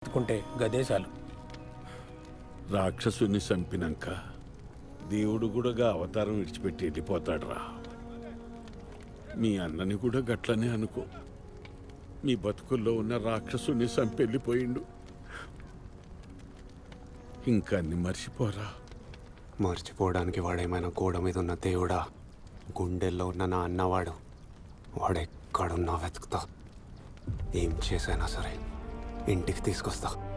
ఎత్తుకుంటే గదేశాలు. రాక్షసుని చంపినాక దేవుడు కూడా అవతారం విడిచిపెట్టి వెళ్ళిపోతాడురా. మీ అన్నని కూడా గట్లనే అనుకో. మీ బతుకుల్లో ఉన్న రాక్షసుని చంపెళ్ళిపోయిండు. ఇంకా అన్ని మర్చిపోరా. మర్చిపోవడానికి వాడేమైనా గోడ మీద ఉన్న దేవుడా? గుండెల్లో ఉన్న నా అన్నవాడు. వాడెక్కడున్నా వెతుకుతా. ఏం చేసైనా సరే ఇంటికి తీసుకొస్తా.